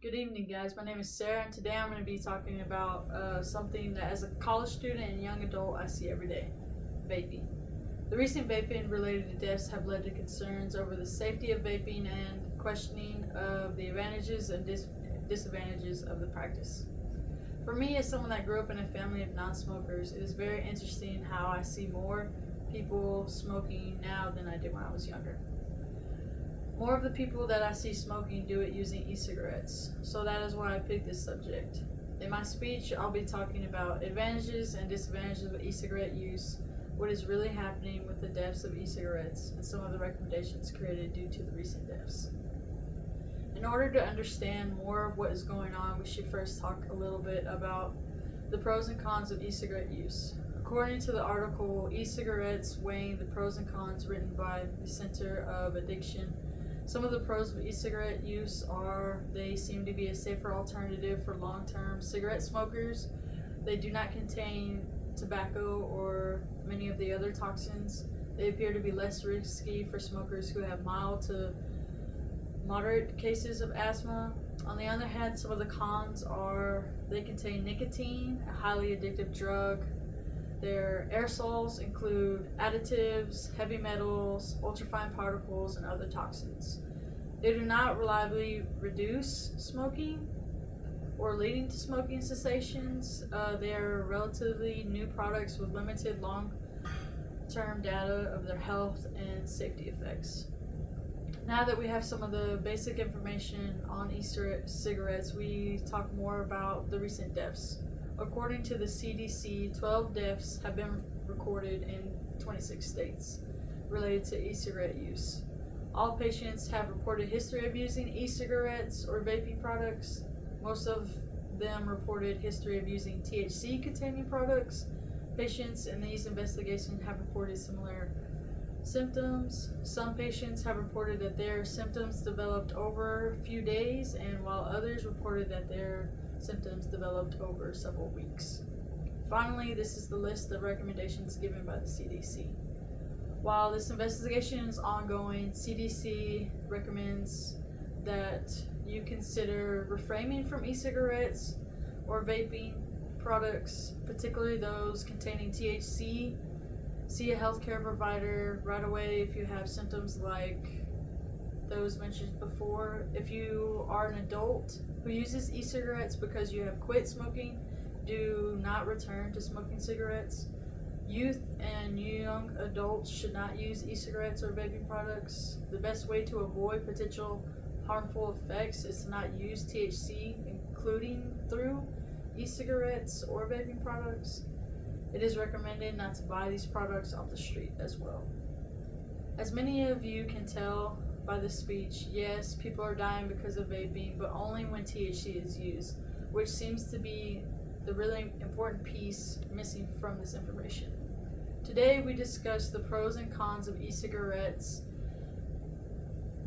Good evening, guys. My name is Sarah, and today I'm going to be talking about something that, as a college student and young adult, I see every day: vaping. The recent vaping-related deaths have led to concerns over the safety of vaping and questioning of the advantages and disadvantages of the practice. For me, as someone that grew up in a family of non-smokers, it is very interesting how I see more people smoking now than I did when I was younger. More of the people that I see smoking do it using e-cigarettes, so that is why I picked this subject. In my speech, I'll be talking about advantages and disadvantages of e-cigarette use, what is really happening with the deaths of e-cigarettes, and some of the recommendations created due to the recent deaths. In order to understand more of what is going on, we should first talk a little bit about the pros and cons of e-cigarette use. According to the article E-Cigarettes Weighing the Pros and Cons, written by the Center of Addiction, some of the pros of e-cigarette use are they seem to be a safer alternative for long-term cigarette smokers. They do not contain tobacco or many of the other toxins. They appear to be less risky for smokers who have mild to moderate cases of asthma. On the other hand, some of the cons are they contain nicotine, a highly addictive drug. Their aerosols include additives, heavy metals, ultrafine particles, and other toxins. They do not reliably reduce smoking or leading to smoking cessations. They are relatively new products with limited long-term data of their health and safety effects. Now that we have some of the basic information on e-cigarettes, we talk more about the recent deaths. According to the CDC, 12 deaths have been recorded in 26 states related to e-cigarette use. All patients have reported history of using e-cigarettes or vaping products. Most of them reported history of using THC-containing products. Patients in these investigations have reported similar symptoms. Some patients have reported that their symptoms developed over a few days, and while others reported that their symptoms developed over several weeks. Finally, this is the list of recommendations given by the CDC. While this investigation is ongoing, CDC recommends that you consider refraining from e-cigarettes or vaping products, particularly those containing THC. See a healthcare provider right away if you have symptoms like those mentioned before. If you are an adult who uses e-cigarettes because you have quit smoking, do not return to smoking cigarettes. Youth and young adults should not use e-cigarettes or vaping products. The best way to avoid potential harmful effects is to not use THC, including through e-cigarettes or vaping products. It is recommended not to buy these products off the street as well. As many of you can tell by this speech, yes, people are dying because of vaping, but only when THC is used, which seems to be the really important piece missing from this information. Today we discussed the pros and cons of e-cigarettes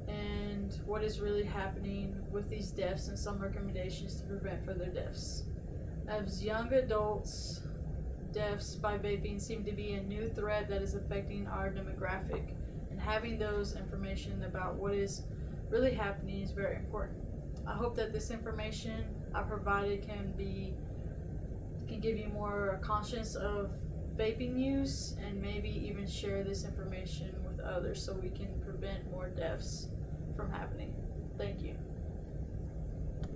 and what is really happening with these deaths and some recommendations to prevent further deaths. As young adults, deaths by vaping seem to be a new threat that is affecting our demographic, and having those information about what is really happening is very important. I hope that this information I provided can give you more conscience of vaping use, and maybe even share this information with others so we can prevent more deaths from happening. Thank you.